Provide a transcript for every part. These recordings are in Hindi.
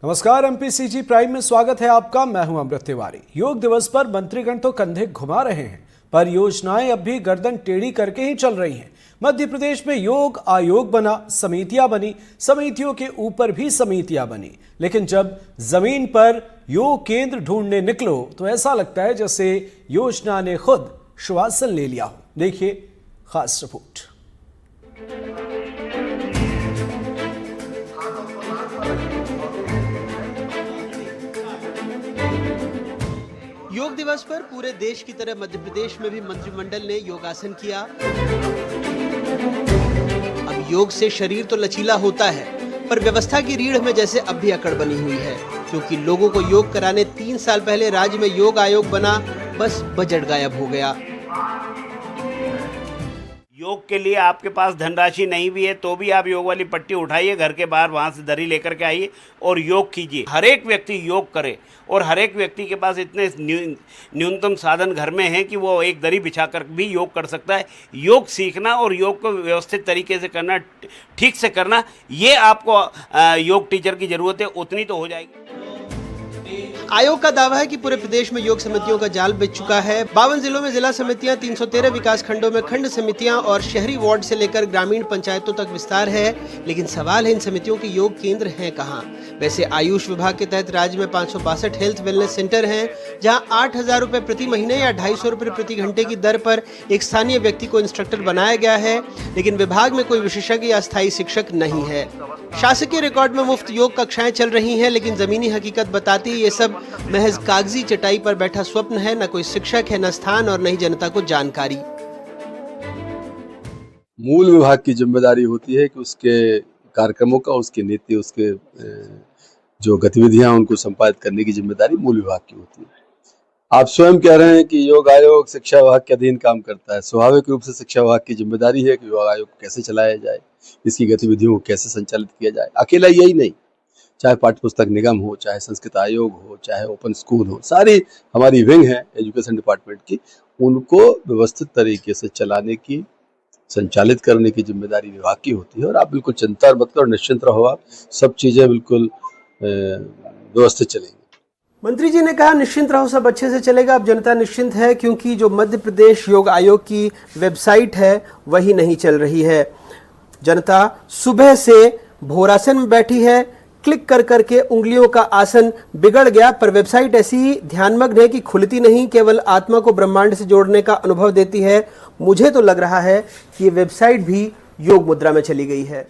नमस्कार, एमपीसीजी प्राइम में स्वागत है आपका। मैं हूं अमृत तिवारी। योग दिवस पर मंत्रीगण तो कंधे घुमा रहे हैं, पर योजनाएं अब भी गर्दन टेढ़ी करके ही चल रही हैं। मध्य प्रदेश में योग आयोग बना, समितियां बनी, समितियों के ऊपर भी समितियां बनी, लेकिन जब जमीन पर योग केंद्र ढूंढने निकलो तो ऐसा लगता है जैसे योजना ने खुद श्वासन ले लिया हो। देखिए खास रिपोर्ट। योग दिवस पर पूरे देश की तरह मध्य प्रदेश में भी मंत्रिमंडल ने योगासन किया। अब योग से शरीर तो लचीला होता है, पर व्यवस्था की रीढ़ में जैसे अब भी अकड़ बनी हुई है, क्योंकि लोगों को योग कराने 3 साल पहले राज्य में योग आयोग बना, बस बजट गायब हो गया। योग के लिए आपके पास धनराशि नहीं भी है तो भी आप योग वाली पट्टी उठाइए, घर के बाहर वहाँ से दरी लेकर के आइए और योग कीजिए। हर एक व्यक्ति योग करे और हर एक व्यक्ति के पास इतने न्यूनतम साधन घर में हैं कि वो एक दरी बिछा कर भी योग कर सकता है। योग सीखना और योग को व्यवस्थित तरीके से करना, ठीक से करना, ये आपको योग टीचर की ज़रूरत है, उतनी तो हो जाएगी। आयोग का दावा है कि पूरे प्रदेश में योग समितियों का जाल बिछ चुका है। 52 जिलों में जिला समितियां, 313 विकास खंडों में खंड समितियां और शहरी वार्ड से लेकर ग्रामीण पंचायतों तक विस्तार है। लेकिन सवाल है, इन समितियों के योग केंद्र हैं कहां? वैसे आयुष विभाग के तहत राज्य में 562 हेल्थ वेलनेस सेंटर हैं, जहां 8,000 रुपए प्रति महीने या 250 रुपए प्रति घंटे की दर पर एक स्थानीय व्यक्ति को इंस्ट्रक्टर बनाया गया है। लेकिन विभाग में कोई विशेषज्ञ या स्थायी शिक्षक नहीं है। शासकीय रिकॉर्ड में मुफ्त योग कक्षाएं चल रही हैं, लेकिन जमीनी हकीकत बताती है ये सब महज कागजी चटाई पर बैठा स्वप्न है। न कोई शिक्षक है, न स्थान और न ही जनता को जानकारी। मूल विभाग की जिम्मेदारी होती है कि उसके कार्यक्रमों का, उसकी नीति, उसके जो गतिविधियां उनको संपादित करने की जिम्मेदारी मूल विभाग की होती है। आप स्वयं कह रहे हैं कि योग आयोग शिक्षा विभाग के अधीन काम करता है। स्वाभाविक रूप से शिक्षा विभाग की जिम्मेदारी है कि योग आयोग कैसे चलाया जाए, इसकी गतिविधियों को कैसे संचालित किया जाए। अकेला यही नहीं, चाहे पाठ्य पुस्तक निगम हो, चाहे संस्कृत आयोग हो, चाहे ओपन स्कूल हो, सारी हमारी विंग है एजुकेशन डिपार्टमेंट की, उनको व्यवस्थित तरीके से चलाने की, संचालित करने की जिम्मेदारी विभाग की होती है। और आप बिल्कुल चिंता मत करो, निश्चिंत रहो, आप सब चीजें बिल्कुल व्यवस्थित चलेंगी। मंत्री जी ने कहा निश्चिंत रहो, सब अच्छे से चलेगा। अब जनता निश्चिंत है, क्योंकि जो मध्य प्रदेश योग आयोग की वेबसाइट है वही नहीं चल रही है। जनता सुबह से भोरासन में बैठी है, क्लिक कर करके उंगलियों का आसन बिगड़ गया, पर वेबसाइट ऐसी ध्यानमग्न है कि खुलती नहीं, केवल आत्मा को ब्रह्मांड से जोड़ने का अनुभव देती है। मुझे तो लग रहा है कि ये वेबसाइट भी योग मुद्रा में चली गई है।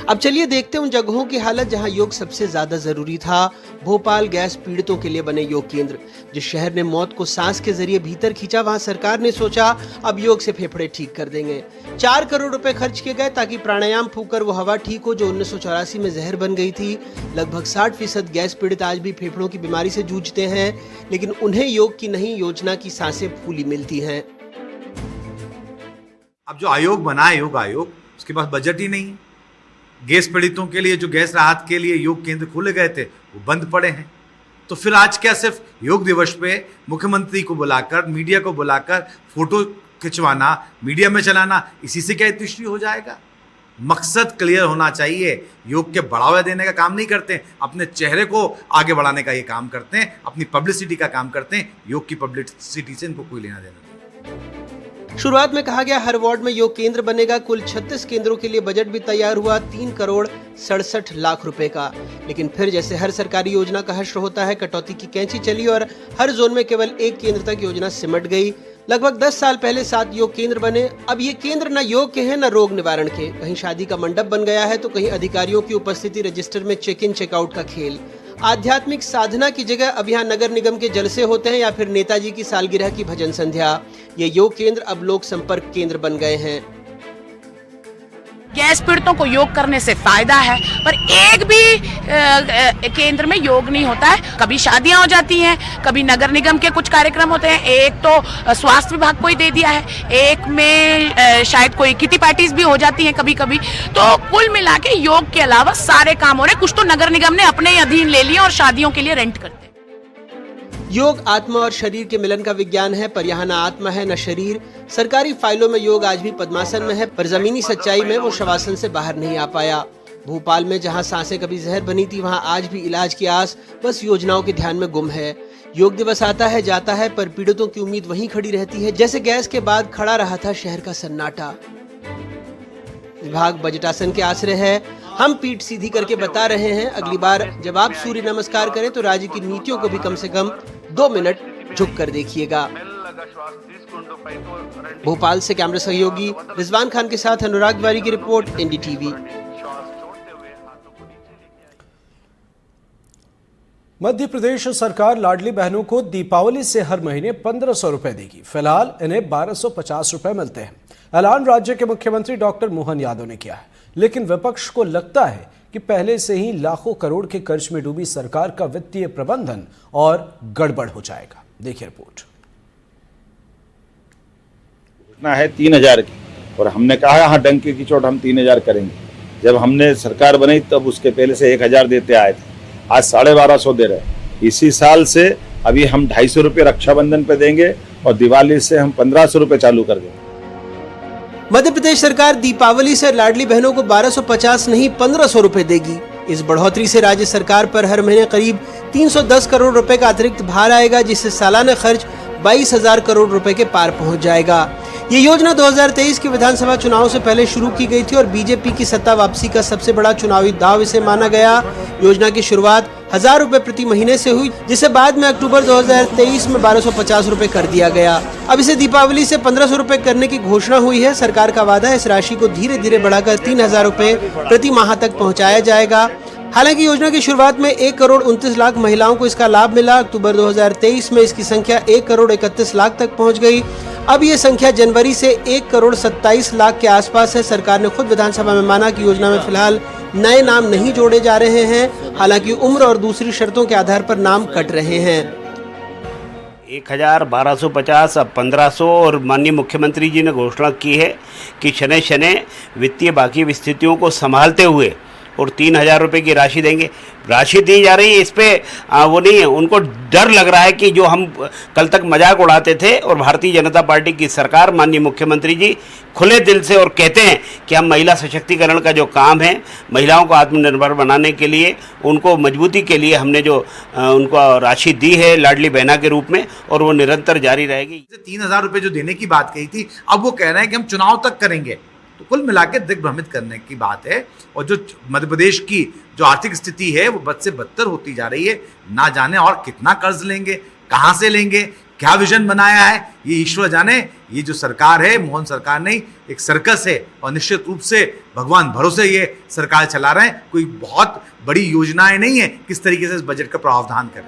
अब चलिए देखते हैं उन जगहों की हालत जहां योग सबसे ज्यादा जरूरी था। भोपाल गैस पीड़ितों के लिए बने योग केंद्र। जिस शहर ने मौत को सांस के जरिए भीतर खींचा, वहां सरकार ने सोचा अब योग से फेफड़े ठीक कर देंगे। 4 करोड़ रुपए खर्च किए गए ताकि प्राणायाम फूंककर वो हवा ठीक हो जो 1984 में जहर बन गई थी। लगभग 60% गैस पीड़ित आज भी फेफड़ों की बीमारी से जूझते हैं, लेकिन उन्हें योग की नहीं, योजना की सांसें फूली मिलती हैं। अब जो आयोग बना है योग आयोग, उसके पास बजट ही नहीं है। गैस पीड़ितों के लिए जो गैस राहत के लिए योग केंद्र खोले गए थे वो बंद पड़े हैं। तो फिर आज क्या सिर्फ योग दिवस पे मुख्यमंत्री को बुलाकर, मीडिया को बुलाकर फोटो खिंचवाना, मीडिया में चलाना, इसी से क्या इतनी हो जाएगा? मकसद क्लियर होना चाहिए। योग के बढ़ावा देने का काम नहीं करते, अपने चेहरे को आगे बढ़ाने का ये काम करते हैं, अपनी पब्लिसिटी का काम करते हैं। योग की पब्लिसिटी से इनको कोई लेना देना नहीं। शुरुआत में कहा गया हर वार्ड में योग केंद्र बनेगा। कुल 36 केंद्रों के लिए बजट भी तैयार हुआ, 3 करोड़ 67 लाख रुपए का। लेकिन फिर जैसे हर सरकारी योजना का हश्र होता है, कटौती की कैंची चली और हर जोन में केवल एक केंद्र तक योजना सिमट गई। लगभग 10 साल पहले 7 योग केंद्र बने। अब ये केंद्र न योग के हैं न रोग निवारण के। कहीं शादी का मंडप बन गया है तो कहीं अधिकारियों की उपस्थिति रजिस्टर में चेक इन चेकआउट का खेल। आध्यात्मिक साधना की जगह अब यहाँ नगर निगम के जलसे होते हैं या फिर नेताजी की सालगिरह की भजन संध्या। ये योग केंद्र अब लोक संपर्क केंद्र बन गए हैं। गैस पीड़ितों को योग करने से फायदा है, पर एक भी केंद्र में योग नहीं होता है। कभी शादियां हो जाती हैं, कभी नगर निगम के कुछ कार्यक्रम होते हैं, एक तो स्वास्थ्य विभाग को ही दे दिया है, एक में शायद कोई किटी पार्टीज भी हो जाती हैं कभी कभी। तो कुल मिला के योग के अलावा सारे काम हो रहे। कुछ तो नगर निगम ने अपने ही अधीन ले लिया और शादियों के लिए रेंट करते हैं। योग आत्मा और शरीर के मिलन का विज्ञान है, पर यहाँ न आत्मा है न शरीर। सरकारी फाइलों में योग आज भी पद्मासन में है, पर जमीनी सच्चाई में वो शवासन से बाहर नहीं आ पाया। भोपाल में जहां सांसें कभी जहर बनी थी, वहां आज भी इलाज की आस बस योजनाओं के ध्यान में गुम है। योग दिवस आता है जाता है, पर पीड़ितों की उम्मीद वहीं खड़ी रहती है जैसे गैस के बाद खड़ा रहा था शहर का सन्नाटा। विभाग बजट आसन के आश्रय है। हम पीठ सीधी करके बता रहे हैं, अगली बार जब आप सूर्य नमस्कार करें तो राज्य की नीतियों को भी कम से कम 2 मिनट झुक कर देखिएगा। भोपाल से कैमरा सहयोगी रिजवान खान के साथ अनुराग तिवारी की रिपोर्ट, एनडीटीवी। मध्य प्रदेश सरकार लाडली बहनों को दीपावली से हर महीने 1500 रुपए देगी। फिलहाल इन्हें 1250 रुपए मिलते हैं। ऐलान राज्य के मुख्यमंत्री डॉक्टर मोहन यादव ने किया है, लेकिन विपक्ष को लगता है कि पहले से ही लाखों करोड़ के कर्ज में डूबी सरकार का वित्तीय प्रबंधन और गड़बड़ हो जाएगा। देखिए रिपोर्ट। घोषणा है 3000 की, और हमने कहा हाँ डंके की चोट हम 3000 करेंगे। जब हमने सरकार बनाई तब उसके पहले से 1000 देते आए थे, आज 1250 दे रहे हैं। इसी साल से अभी हम 250 रुपये रक्षाबंधन पे देंगे और दिवाली से हम 1500 रुपये चालू कर देंगे। मध्य प्रदेश सरकार दीपावली से लाडली बहनों को 1250 नहीं 1500 रुपए देगी। इस बढ़ोतरी से राज्य सरकार पर हर महीने करीब 310 करोड़ रुपए का अतिरिक्त भार आएगा, जिससे सालाना खर्च 22,000 करोड़ रुपए के पार पहुंच जाएगा। ये योजना 2023 के विधानसभा चुनाव से पहले शुरू की गई थी और बीजेपी की सत्ता वापसी का सबसे बड़ा चुनावी दाव इसे माना गया। योजना की शुरुआत 1000 रुपए प्रति महीने से हुई, जिसे बाद में अक्टूबर 2023 में 1250 रुपए कर दिया गया। अब इसे दीपावली से 1500 रुपए करने की घोषणा हुई है। सरकार का वादा है इस राशि को धीरे धीरे बढ़ाकर 3000 रुपए प्रति माह तक पहुँचाया जाएगा। हालांकि योजना की शुरुआत में 1 करोड़ 29 लाख महिलाओं को इसका लाभ मिला। अक्टूबर 2023 में इसकी संख्या 1 करोड़ 31 लाख तक पहुंच गई। अब ये संख्या जनवरी से 1 करोड़ 27 लाख के आसपास है। सरकार ने खुद विधानसभा में माना कि योजना में फिलहाल नए नाम नहीं जोड़े जा रहे हैं, हालांकि उम्र और दूसरी शर्तों के आधार पर नाम कट रहे हैं। 1000, 1250, अब 1500, और माननीय मुख्यमंत्री जी ने घोषणा की है कि शनै शनै वित्तीय बाकी स्थितियों को संभालते हुए और 3000 रुपये की राशि देंगे। राशि दी जा रही है, इस पे वो नहीं है, उनको डर लग रहा है कि जो हम कल तक मजाक उड़ाते थे और भारतीय जनता पार्टी की सरकार माननीय मुख्यमंत्री जी खुले दिल से और कहते हैं कि हम महिला सशक्तिकरण का जो काम है, महिलाओं को आत्मनिर्भर बनाने के लिए, उनको मजबूती के लिए हमने जो उनको राशि दी है लाडली बहना के रूप में, और वो निरंतर जारी रहेगी। 3000 रुपये जो देने की बात कही थी, अब वो कह रहे हैं कि हम चुनाव तक करेंगे। तो कुल मिलाकर दिग्भ्रमित करने की बात है। और जो मध्य प्रदेश की जो आर्थिक स्थिति है वो बद से बदतर होती जा रही है। ना जाने और कितना कर्ज लेंगे, कहां से लेंगे, क्या विजन बनाया है, ये ईश्वर जाने। ये जो सरकार है, मोहन सरकार नहीं, एक सर्कस है, और निश्चित रूप से भगवान भरोसे ये सरकार चला रहे हैं। कोई बहुत बड़ी योजनाएं नहीं है किस तरीके से इस बजट का प्रावधान करें।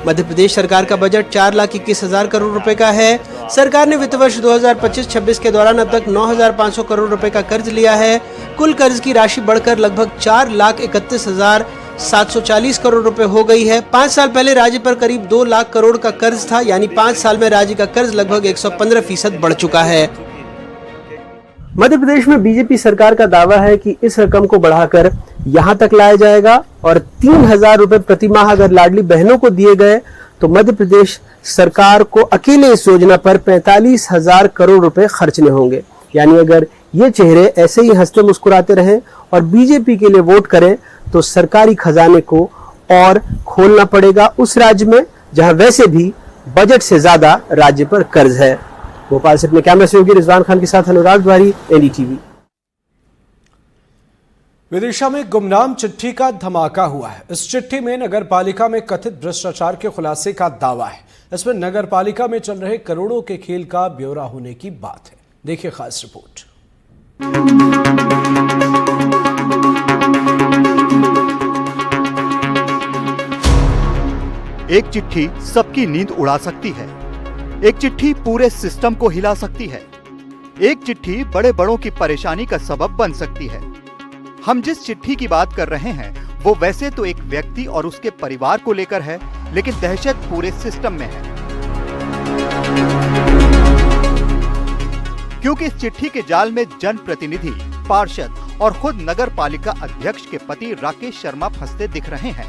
मध्य प्रदेश सरकार का बजट 4,21,000 करोड़ रुपए का है। सरकार ने वित्त वर्ष 2025-26 के दौरान अब तक 9,500 करोड़ रुपए का कर्ज लिया है। कुल कर्ज की राशि बढ़कर लगभग 4,31,740 करोड़ रुपए हो गई है। 5 साल पहले राज्य पर करीब 2 लाख करोड़ का कर्ज था, यानी 5 साल में राज्य का कर्ज लगभग 115% बढ़ चुका है। मध्य प्रदेश में बीजेपी सरकार का दावा है कि इस रकम को बढ़ाकर यहां तक लाया जाएगा और 3000 रुपए प्रति माह अगर लाडली बहनों को दिए गए तो मध्य प्रदेश सरकार को अकेले इस योजना पर 45,000 करोड़ रुपए खर्चने होंगे। यानी अगर ये चेहरे ऐसे ही हंसते मुस्कुराते रहें और बीजेपी के लिए वोट करें तो सरकारी खजाने को और खोलना पड़ेगा उस राज्य में जहां वैसे भी बजट से ज्यादा राज्य पर कर्ज है। भोपाल से अपने कैमरा सहयोगी रिजवान खान के साथ अनुराग तिवारी, एनडीटीवी। विदिशा में गुमनाम चिट्ठी का धमाका हुआ है। इस चिट्ठी में नगर पालिका में कथित भ्रष्टाचार के खुलासे का दावा है। इसमें नगर पालिका में चल रहे करोड़ों के खेल का ब्यौरा होने की बात है। देखिए खास रिपोर्ट। एक चिट्ठी सबकी नींद उड़ा सकती है। एक चिट्ठी पूरे सिस्टम को हिला सकती है। एक चिट्ठी बड़े बड़ों की परेशानी का सबब बन सकती है। हम जिस चिट्ठी की बात कर रहे हैं वो वैसे तो एक व्यक्ति और उसके परिवार को लेकर है, लेकिन दहशत पूरे सिस्टम में है। क्योंकि इस चिट्ठी के जाल में जनप्रतिनिधि, पार्षद और खुद नगर पालिका अध्यक्ष के पति राकेश शर्मा फंसते दिख रहे हैं।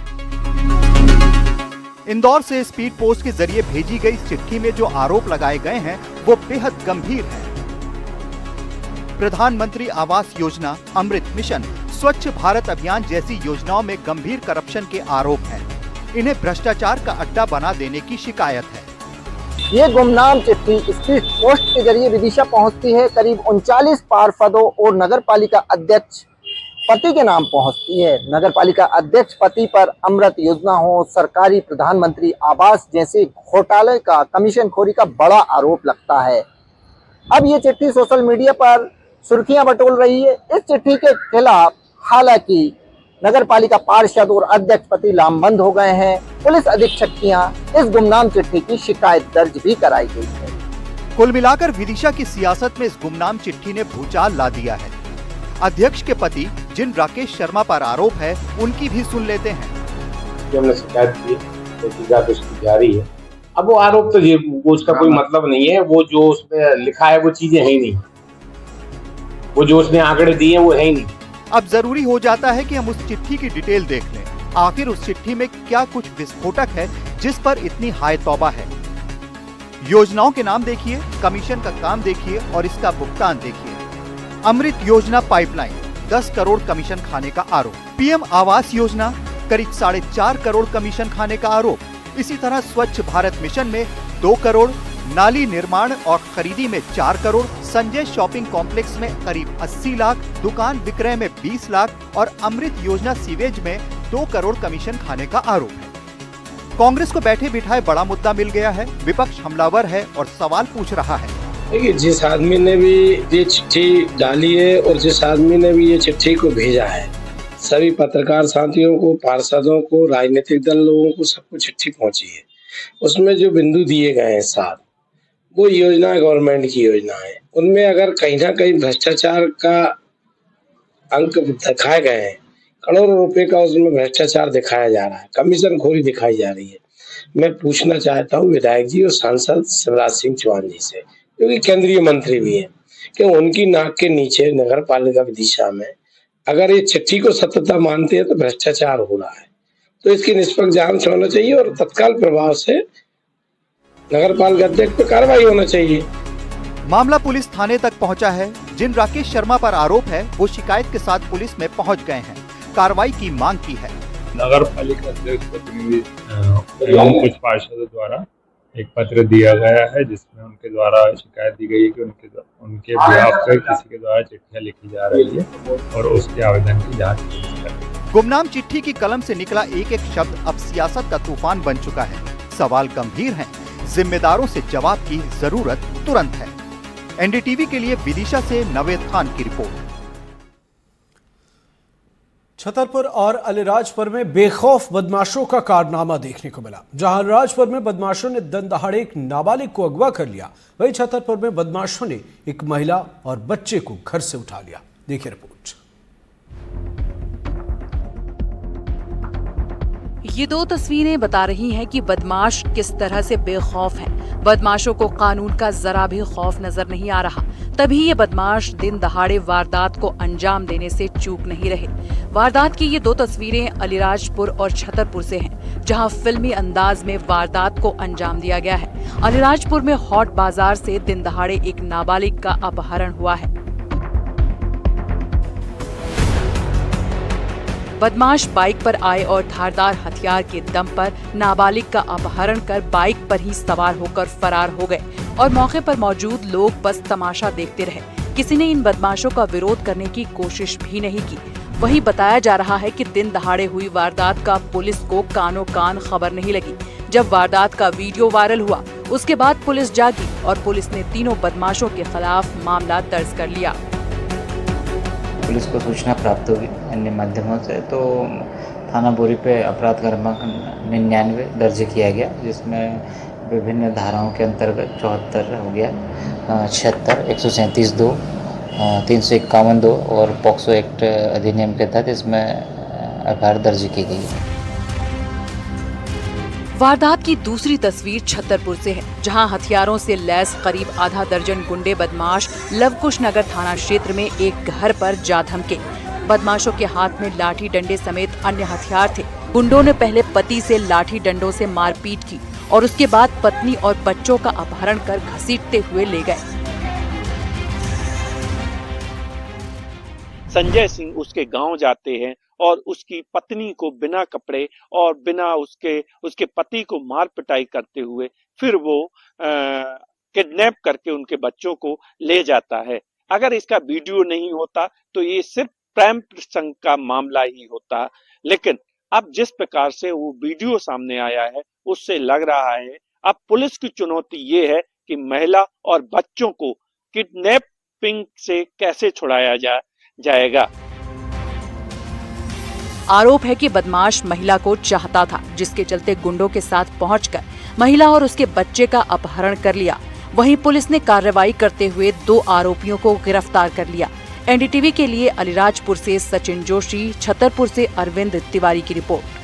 इंदौर से स्पीड पोस्ट के जरिए भेजी गई चिट्ठी में जो आरोप लगाए गए हैं वो बेहद गंभीर है। प्रधानमंत्री आवास योजना, अमृत मिशन, स्वच्छ भारत अभियान जैसी योजनाओं में गंभीर करप्शन के आरोप हैं। इन्हें भ्रष्टाचार का अड्डा बना देने की शिकायत है। ये गुमनाम चिट्ठी स्पीड पोस्ट के जरिए विदिशा पहुंचती है। करीब 39 पार्षदों और नगर पालिका अध्यक्ष पति के नाम पहुंचती है। नगर पालिका अध्यक्ष पति पर अमृत योजना हो, सरकारी प्रधानमंत्री आवास जैसे घोटाले का, कमीशनखोरी का बड़ा आरोप लगता है। अब ये चिट्ठी सोशल मीडिया पर सुर्खियां बटोर रही है। इस चिट्ठी के खिलाफ हालांकि नगर पालिका पार्षद और अध्यक्ष पति लामबंद हो गए हैं। पुलिस अधीक्षक की यहाँ इस गुमनाम चिट्ठी की शिकायत दर्ज भी कराई गई है। कुल मिलाकर विदिशा की सियासत में इस गुमनाम चिट्ठी ने भूचाल ला दिया है। अध्यक्ष के पति जिन राकेश शर्मा पर आरोप है, उनकी भी सुन लेते हैं। हमने शिकायत की, तहकीकात उसकी जारी है। अब वो आरोप तो ये उसका कोई मतलब नहीं है। वो जो उसमें लिखा है वो चीजें है ही नहीं, वो जो उसने आंकड़े दिए वो है ही नहीं। अब जरूरी हो जाता है कि हम उस चिट्ठी की डिटेल देख लें। आखिर उस चिट्ठी में क्या कुछ विस्फोटक है जिस पर इतनी हाय तौबा है। योजनाओं के नाम देखिए, कमीशन का काम देखिए और इसका भुगतान देखिए। अमृत योजना पाइपलाइन 10 करोड़ कमीशन खाने का आरोप। पीएम आवास योजना करीब 4.5 करोड़ कमीशन खाने का आरोप। इसी तरह स्वच्छ भारत मिशन में 2 करोड़, नाली निर्माण और खरीदी में 4 करोड़, संजय शॉपिंग कॉम्प्लेक्स में करीब 80 लाख, दुकान विक्रय में 20 लाख और अमृत योजना सीवेज में 2 करोड़ कमीशन खाने का आरोप है। कांग्रेस को बैठे बिठाए बड़ा मुद्दा मिल गया है। विपक्ष हमलावर है और सवाल पूछ रहा है। देखिए, जिस आदमी ने भी ये चिट्ठी डाली है और जिस आदमी ने भी ये चिट्ठी को भेजा है, सभी पत्रकार साथियों को, पार्षदों को, राजनीतिक दल लोगों को, सबको चिट्ठी पहुंची है। उसमें जो बिंदु दिए गए हैं साथ, वो योजना गवर्नमेंट की योजना है। उनमें अगर कहीं ना कहीं भ्रष्टाचार का अंक दिखाए गए हैं, करोड़ों रुपए का उसमें भ्रष्टाचार दिखाया जा रहा है, कमीशन खोरी दिखाई जा रही है। मैं पूछना चाहता हूँ विधायक जी और सांसद शिवराज सिंह चौहान जी से, क्योंकि केंद्रीय मंत्री भी हैं, कि उनकी नाक के नीचे नगर पालिका विदिशा में अगर ये चिट्ठी को सत्यता मानते हैं तो भ्रष्टाचार हो रहा है, तो इसकी निष्पक्ष जांच होना चाहिए और तत्काल प्रभाव से नगर पालिका अध्यक्ष पर कार्रवाई होना चाहिए। मामला पुलिस थाने तक पहुंचा है। जिन राकेश शर्मा पर आरोप है, वो शिकायत के साथ पुलिस में पहुंच गए हैं। कार्रवाई की मांग की है। नगर पालिका अध्यक्ष प्रतिनिधि एवं कुछ पार्षदों द्वारा एक पत्र दिया गया है, जिसमें उनके द्वारा शिकायत दी गई है कि उनके बिहाफ पे किसी के द्वारा चिट्ठियां लिखी जा रही है और उसके आवेदन की जांच की जा रही है। गुमनाम चिट्ठी की कलम से निकला एक एक शब्द अब सियासत का तूफान बन चुका है। सवाल गंभीर हैं, जिम्मेदारों से जवाब की जरूरत तुरंत है। एनडीटीवी के लिए विदिशा से नवेद खान की रिपोर्ट। छतरपुर और अलीराजपुर में बेखौफ बदमाशों का कारनामा देखने को मिला। जहां अलीराजपुर में बदमाशों ने दिन दहाड़े एक नाबालिग को अगवा कर लिया, वहीं छतरपुर में बदमाशों ने एक महिला और बच्चे को घर से उठा लिया। देखिए रिपोर्ट। ये दो तस्वीरें बता रही हैं कि बदमाश किस तरह से बेखौफ हैं। बदमाशों को कानून का जरा भी खौफ नजर नहीं आ रहा, तभी ये बदमाश दिन दहाड़े वारदात को अंजाम देने से चूक नहीं रहे। वारदात की ये दो तस्वीरें अलीराजपुर और छतरपुर से हैं, जहां फिल्मी अंदाज में वारदात को अंजाम दिया गया है। अलीराजपुर में हॉट बाजार से दिन दहाड़े एक नाबालिग का अपहरण हुआ है। बदमाश बाइक पर आए और धारदार हथियार के दम पर नाबालिग का अपहरण कर बाइक पर ही सवार होकर फरार हो गए और मौके पर मौजूद लोग बस तमाशा देखते रहे। किसी ने इन बदमाशों का विरोध करने की कोशिश भी नहीं की। वहीं बताया जा रहा है कि दिन दहाड़े हुई वारदात का पुलिस को कानों कान खबर नहीं लगी। जब वारदात का वीडियो वायरल हुआ, उसके बाद पुलिस जागी और पुलिस ने तीनों बदमाशों के खिलाफ मामला दर्ज कर लिया। पुलिस को सूचना प्राप्त हुई अन्य माध्यमों से, तो थाना बोरी पे अपराध क्रमांक 99 दर्ज किया गया, जिसमें विभिन्न धाराओं के अंतर्गत 74 हो गया, 76, 137(2), 351(2) और पॉक्सो एक्ट अधिनियम के तहत इसमें एफआईआर दर्ज की गई है। वारदात की दूसरी तस्वीर छतरपुर से है, जहां हथियारों से लैस करीब आधा दर्जन गुंडे बदमाश लवकुश नगर थाना क्षेत्र में एक घर पर जा धमके। बदमाशों के हाथ में लाठी डंडे समेत अन्य हथियार थे। गुंडों ने पहले पति से लाठी डंडों से मारपीट की और उसके बाद पत्नी और बच्चों का अपहरण कर घसीटते हुए ले गए। संजय सिंह उसके गांव जाते हैं और उसकी पत्नी को बिना कपड़े और बिना उसके पति को मार पिटाई करते हुए फिर वो किडनैप करके उनके बच्चों को ले जाता है। अगर इसका वीडियो नहीं होता तो ये सिर्फ प्रेम प्रसंग का मामला ही होता, लेकिन अब जिस प्रकार से वो वीडियो सामने आया है उससे लग रहा है अब पुलिस की चुनौती ये है कि महिला और बच्चों को किडनैपिंग से कैसे छुड़ाया जाएगा। आरोप है कि बदमाश महिला को चाहता था, जिसके चलते गुंडों के साथ पहुंचकर महिला और उसके बच्चे का अपहरण कर लिया। वहीं पुलिस ने कार्रवाई करते हुए 2 आरोपियों को गिरफ्तार कर लिया। एनडीटीवी के लिए अलीराजपुर से सचिन जोशी, छतरपुर से अरविंद तिवारी की रिपोर्ट।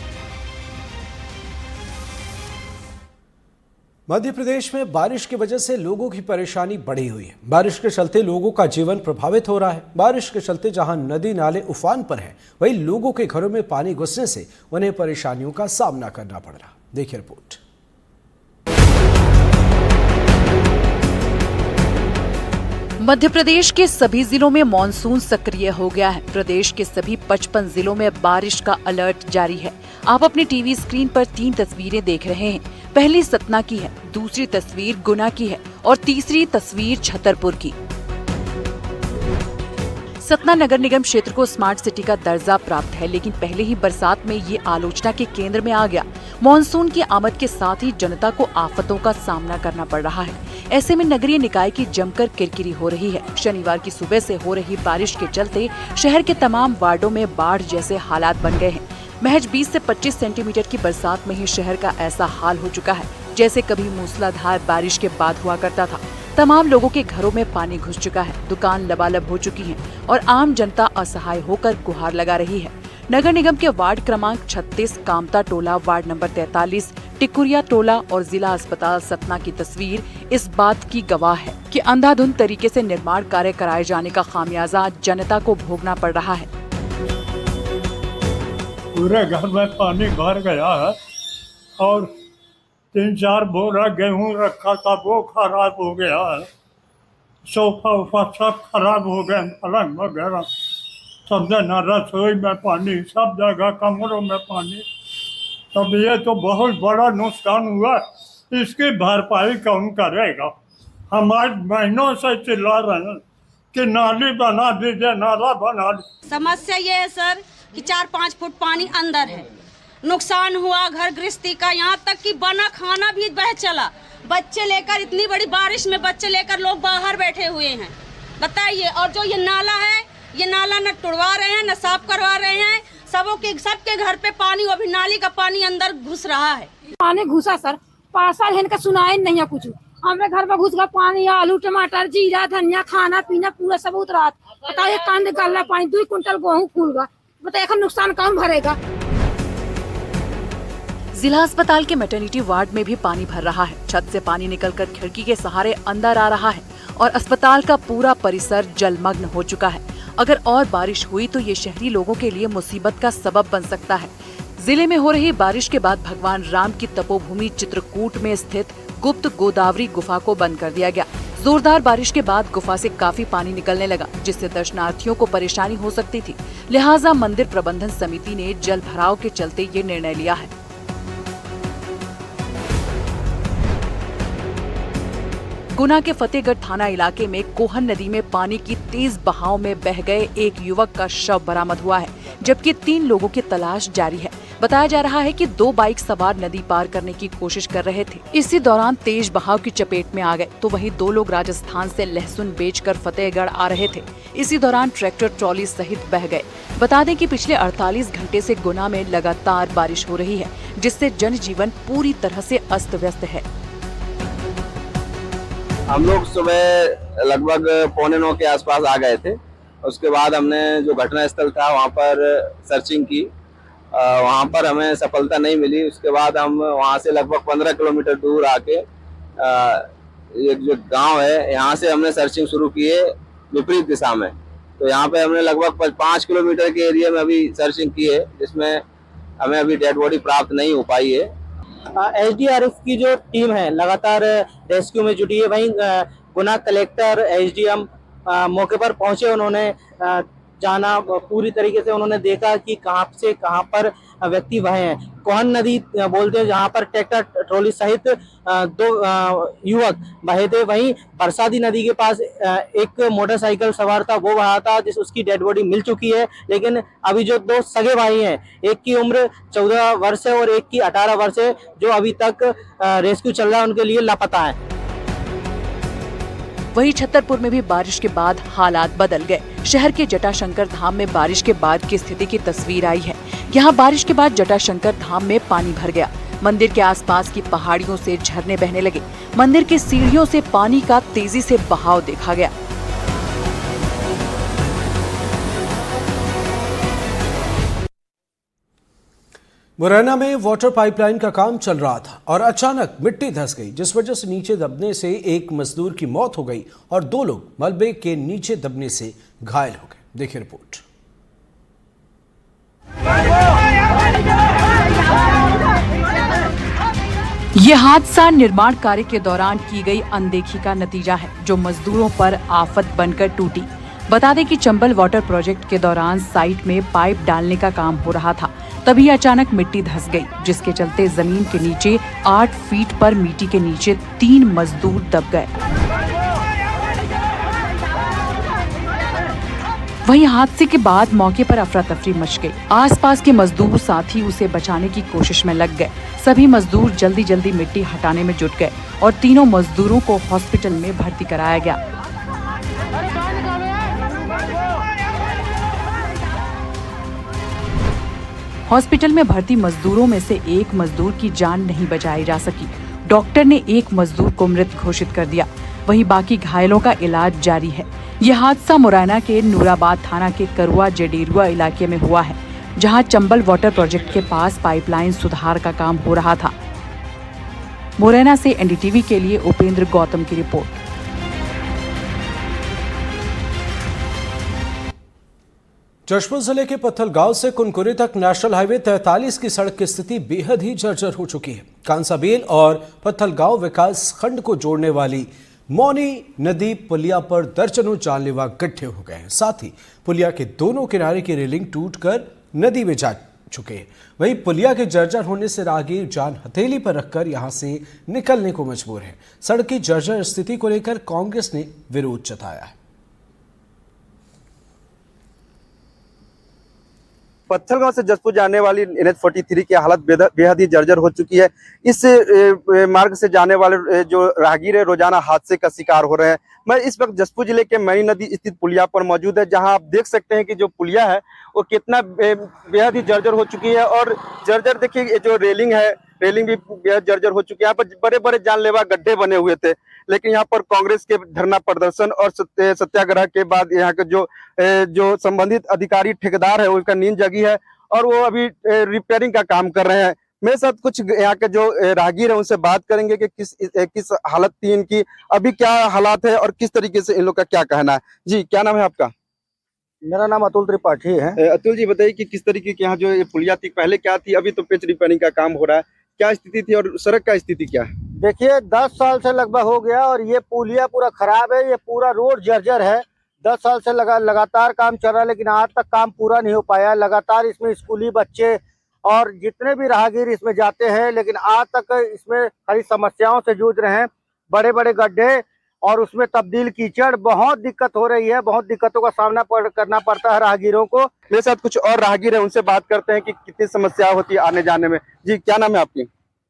मध्य प्रदेश में बारिश की वजह से लोगों की परेशानी बढ़ी हुई है। बारिश के चलते लोगों का जीवन प्रभावित हो रहा है। बारिश के चलते जहां नदी नाले उफान पर हैं, वहीं लोगों के घरों में पानी घुसने से उन्हें परेशानियों का सामना करना पड़ रहा। देखिए रिपोर्ट। मध्य प्रदेश के सभी जिलों में मॉनसून सक्रिय हो गया है। प्रदेश के सभी 55 जिलों में बारिश का अलर्ट जारी है। आप अपनी टीवी स्क्रीन पर 3 तस्वीरें देख रहे हैं। पहली सतना की है, दूसरी तस्वीर गुना की है और तीसरी तस्वीर छतरपुर की। सतना नगर निगम क्षेत्र को स्मार्ट सिटी का दर्जा प्राप्त है, लेकिन पहले ही बरसात में ये आलोचना के केंद्र में आ गया। मॉनसून की आमद के साथ ही जनता को आफतों का सामना करना पड़ रहा है। ऐसे में नगरीय निकाय की जमकर किरकिरी हो रही है। शनिवार की सुबह से हो रही बारिश के चलते शहर के तमाम वार्डों में बाढ़ जैसे हालात बन गए हैं। महज 20 से 25 सेंटीमीटर की बरसात में ही शहर का ऐसा हाल हो चुका है जैसे कभी मूसलाधार बारिश के बाद हुआ करता था। तमाम लोगों के घरों में पानी घुस चुका है, दुकान लबालब हो चुकी हैं और आम जनता असहाय होकर गुहार लगा रही है। नगर निगम के वार्ड क्रमांक 36, कामता टोला, वार्ड नंबर 43, टिकुरिया टोला और जिला अस्पताल सतना की तस्वीर इस बात की गवाह है कि अंधाधुंध तरीके से निर्माण कार्य कराए जाने का खामियाजा जनता को भोगना पड़ रहा है। पूरे घर में पानी भर गया है और 3-4 बोरा गेहूं रखा था वो खराब हो गया है। सोफा वोफा सब खराब हो गए, पलंग वगैरह सब जगह, रसोई में पानी, सब जगह कमरों में पानी। तब ये तो बहुत बड़ा नुकसान हुआ, इसकी भरपाई कौन करेगा? हम आज महीनों से चिल्ला रहे हैं कि नाली बना दीजिए, नाला बना दीजिए। समस्या ये है सर कि 4-5 फुट पानी अंदर है। नुकसान हुआ घर गृहस्थी का, यहाँ तक कि बना खाना भी बह चला। बच्चे लेकर, इतनी बड़ी बारिश में बच्चे लेकर लोग बाहर बैठे हुए हैं, बताइए। और जो ये नाला है, ये नाला न तुड़वा रहे हैं न साफ करवा रहे हैं। सबके घर पे पानी, अभी नाली का पानी अंदर घुस रहा है। पानी घुसा सर, 5 साल इनका सुनाई नहीं है कुछ। हमें घर में घुस गया पानी, आलू टमाटर जीरा धनिया खाना पीना पूरा सब उतरा। बताइए कान निकाल रहा पानी, 2 कुंटल गेहूँ फूल गया। बताइए नुकसान कौन भरेगा? जिला अस्पताल के मैटरनिटी वार्ड में भी पानी भर रहा है। छत से पानी निकलकर खिड़की के सहारे अंदर आ रहा है और अस्पताल का पूरा परिसर जलमग्न हो चुका है। अगर और बारिश हुई तो ये शहरी लोगों के लिए मुसीबत का सबब बन सकता है। जिले में हो रही बारिश के बाद भगवान राम की तपोभूमि चित्रकूट में स्थित गुप्त गोदावरी गुफा को बंद कर दिया गया। जोरदार बारिश के बाद गुफा से काफी पानी निकलने लगा, जिससे दर्शनार्थियों को परेशानी हो सकती थी। लिहाजा मंदिर प्रबंधन समिति ने जल भराव के चलते ये निर्णय लिया है। गुना के फतेहगढ़ थाना इलाके में कोहन नदी में पानी की तेज बहाव में बह गए एक युवक का शव बरामद हुआ है, जबकि 3 लोगों की तलाश जारी है। बताया जा रहा है कि 2 बाइक सवार नदी पार करने की कोशिश कर रहे थे। इसी दौरान तेज बहाव की चपेट में आ गए, तो वहीं 2 लोग राजस्थान से लहसुन बेचकर फतेहगढ़ आ रहे थे। इसी दौरान ट्रैक्टर ट्रॉली सहित बह गए। बता दें कि पिछले 48 घंटे से गुना में लगातार बारिश हो रही है, जिससे जनजीवन पूरी तरह से अस्त व्यस्त है। हम लोग सुबह लगभग 8:45 के आसपास आ गए थे। उसके बाद हमने जो घटना स्थल था वहाँ पर सर्चिंग की, वहाँ पर हमें सफलता नहीं मिली। उसके बाद हम वहाँ से लगभग 15 किलोमीटर दूर आके एक जो गांव है, यहाँ से हमने सर्चिंग शुरू की है विपरीत दिशा में। तो यहाँ पे हमने लगभग 5 किलोमीटर के एरिया में अभी सर्चिंग की है, जिसमें हमें अभी डेड बॉडी प्राप्त नहीं हो पाई है। एसडीआरएफ की जो टीम है लगातार रेस्क्यू में जुटी है। वहीं गुना कलेक्टर एसडीएम मौके पर पहुंचे। उन्होंने जाना, पूरी तरीके से उन्होंने देखा कि कहाँ से कहाँ पर व्यक्ति बहे हैं। कोहन नदी बोलते हैं जहाँ पर ट्रैक्टर ट्रॉली सहित 2 युवक बहे थे। वहीं परसादी नदी के पास एक मोटरसाइकिल सवार था, वो बहा था, उसकी डेड बॉडी मिल चुकी है। लेकिन अभी जो 2 सगे भाई हैं, एक की उम्र 14 वर्ष है और एक की 18 वर्ष है, जो अभी तक रेस्क्यू चल रहा है, उनके लिए लापता है। वहीं छतरपुर में भी बारिश के बाद हालात बदल गए। शहर के जटाशंकर धाम में बारिश के बाद की स्थिति की तस्वीर आई है। यहाँ बारिश के बाद जटाशंकर धाम में पानी भर गया। मंदिर के आसपास की पहाड़ियों से झरने बहने लगे। मंदिर की सीढ़ियों से पानी का तेजी से बहाव देखा गया। मुरैना में वाटर पाइपलाइन का काम चल रहा था और अचानक मिट्टी धंस गई, जिस वजह से नीचे दबने से एक मजदूर की मौत हो गई और 2 लोग मलबे के नीचे दबने से घायल हो गए। देखिए रिपोर्ट। ये हादसा निर्माण कार्य के दौरान की गई अनदेखी का नतीजा है, जो मजदूरों पर आफत बनकर टूटी। बता दें कि चंबल वाटर प्रोजेक्ट के दौरान साइट में पाइप डालने का काम हो रहा था, तभी अचानक मिट्टी धंस गई, जिसके चलते जमीन के नीचे 8 फीट पर मिट्टी के नीचे 3 मजदूर दब गए। वहीं हादसे के बाद मौके पर अफरा तफरी मच गई। आसपास के मजदूर साथी उसे बचाने की कोशिश में लग गए। सभी मजदूर जल्दी जल्दी मिट्टी हटाने में जुट गए और तीनों मजदूरों को हॉस्पिटल में भर्ती कराया गया। हॉस्पिटल में भर्ती मजदूरों में से एक मजदूर की जान नहीं बचाई जा सकी। डॉक्टर ने एक मजदूर को मृत घोषित कर दिया। वहीं बाकी घायलों का इलाज जारी है। यह हादसा मुरैना के नूराबाद थाना के करुआ जडेरुआ इलाके में हुआ है, जहां चंबल वाटर प्रोजेक्ट के पास पाइपलाइन सुधार का काम हो रहा था। मुरैना से एनडीटीवी के लिए उपेंद्र गौतम की रिपोर्ट। जशपुर जिले के पत्थलगांव से कुनकुरी तक नेशनल हाईवे 43 की सड़क की स्थिति बेहद ही जर्जर हो चुकी है। कांसाबेल और पत्थलगांव विकास खंड को जोड़ने वाली मौनी नदी पुलिया पर दर्जनों जानलेवा गड्ढे हो गए हैं। साथ ही पुलिया के दोनों किनारे की रेलिंग टूटकर नदी में जा चुके हैं। वहीं पुलिया के जर्जर होने से राहगीर जान हथेली पर रखकर यहां से निकलने को मजबूर है। सड़क की जर्जर स्थिति को लेकर कांग्रेस ने विरोध जताया है। पत्थलगांव से जसपुर जाने वाली NH43 की हालत बेहद ही जर्जर हो चुकी है। इस मार्ग से जाने वाले जो राहगीर है रोजाना हादसे का शिकार हो रहे हैं। मैं इस वक्त जसपुर जिले के मई नदी स्थित पुलिया पर मौजूद है, जहां आप देख सकते हैं कि जो पुलिया है वो कितना बेहद ही जर्जर हो चुकी है। और जर्जर देखिए, जो रेलिंग है, रेलिंग भी बेहद जर्जर हो चुकी है। यहाँ पर बड़े बड़े जानलेवा गड्ढे बने हुए थे, लेकिन यहाँ पर कांग्रेस के धरना प्रदर्शन और सत्याग्रह के बाद यहाँ के जो संबंधित अधिकारी ठेकेदार है उनका नींद जगी है और वो अभी रिपेयरिंग का काम कर रहे हैं। मेरे साथ कुछ यहाँ के जो राहगीर है उनसे बात करेंगे कि किस हालत थी इनकी, अभी क्या हालात है और किस तरीके से इन लोग का क्या कहना है। जी, क्या नाम है आपका? मेरा नाम अतुल त्रिपाठी है। अतुल जी, बताइए कि किस तरीके की यहाँ जो ये पुलिया थी पहले क्या थी, अभी तो पिच रिपेयरिंग का काम हो रहा है, क्या स्थिति थी और सड़क का स्थिति क्या है? देखिए, 10 साल से लगभग हो गया और ये पुलिया पूरा खराब है। ये पूरा रोड जर्जर है। 10 साल से लगातार काम चल रहा है, लेकिन आज तक काम पूरा नहीं हो पाया। लगातार इसमें स्कूली बच्चे और जितने भी राहगीर इसमें जाते हैं, लेकिन आज तक इसमें कई समस्याओं से जूझ रहे हैं। बड़े बड़े गड्ढे और उसमें तब्दील कीचड़, बहुत दिक्कत हो रही है। बहुत दिक्कतों का सामना करना पड़ता है राहगीरों को। मेरे साथ कुछ और राहगीर है, उनसे बात करते हैं कि कितनी समस्या होती है आने जाने में। जी, क्या नाम है आपकी?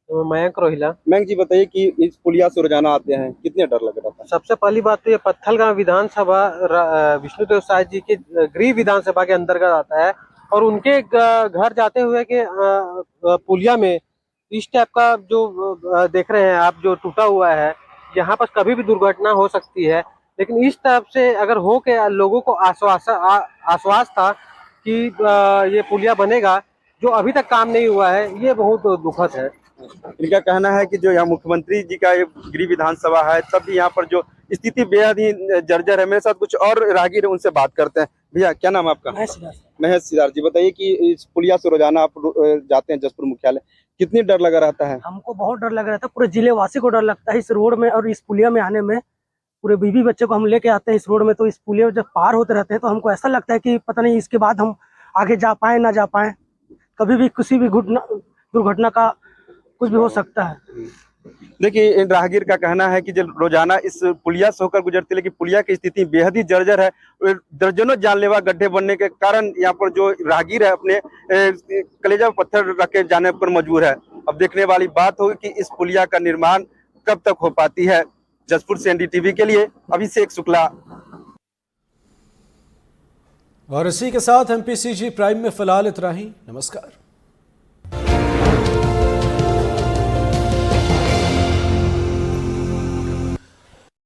मयंक रोहिला। मयंक जी, बताइए कि इस पुलिया से रोजाना आते हैं, कितने डर लग रहा था? सबसे पहली बात तो ये पत्थलगांव विधानसभा विष्णुदेव साय जी के गृह विधानसभा के अंतर्गत आता है और उनके घर जाते हुए के पुलिया में इस टाइप का जो देख रहे हैं आप, जो टूटा हुआ है, यहाँ पर कभी भी दुर्घटना हो सकती है। लेकिन इस टाइप से अगर हो के लोगों को आश्वास था कि ये पुलिया बनेगा, जो अभी तक काम नहीं हुआ है, ये बहुत दुखद है। इनका कहना है कि जो यहाँ मुख्यमंत्री जी का गृह विधानसभा है, तब भी यहाँ पर जो स्थिति बेहद ही जर्जर है। मेरे साथ कुछ और राहगीर है, उनसे बात करते हैं। भैया, क्या नाम है आपका? महेश सिदार जी, बताइए कि इस पुलिया से रोजाना आप जाते हैं जसपुर मुख्यालय, कितनी डर लगा रहता है? हमको बहुत डर लग रहा था, पूरे जिले वासी को डर लगता है इस रोड में और इस पुलिया में आने में। पूरे बीवी बच्चे को हम लेके आते हैं इस रोड में, तो इस पुलिया जब पार होते रहते हैं तो हमको ऐसा लगता है कि पता नहीं इसके बाद हम आगे जा पाए ना जा पाए, कभी भी किसी भी दुर्घटना का कुछ भी हो सकता है। देखिए, इन राहगीर का कहना है कि जब रोजाना इस पुलिया से होकर गुजरती, लेकिन पुलिया की स्थिति बेहद ही जर्जर है। दर्जनों जानलेवा गड्ढे बनने के कारण यहाँ पर जो राहगीर है अपने कलेजा पत्थर रख के जाने पर मजबूर है। अब देखने वाली बात होगी कि इस पुलिया का निर्माण कब तक हो पाती है। जसपुर से NDTV के लिए अभिषेक शुक्ला। और इसी के साथ MPCG प्राइम में फिलहाल इतना ही। नमस्कार।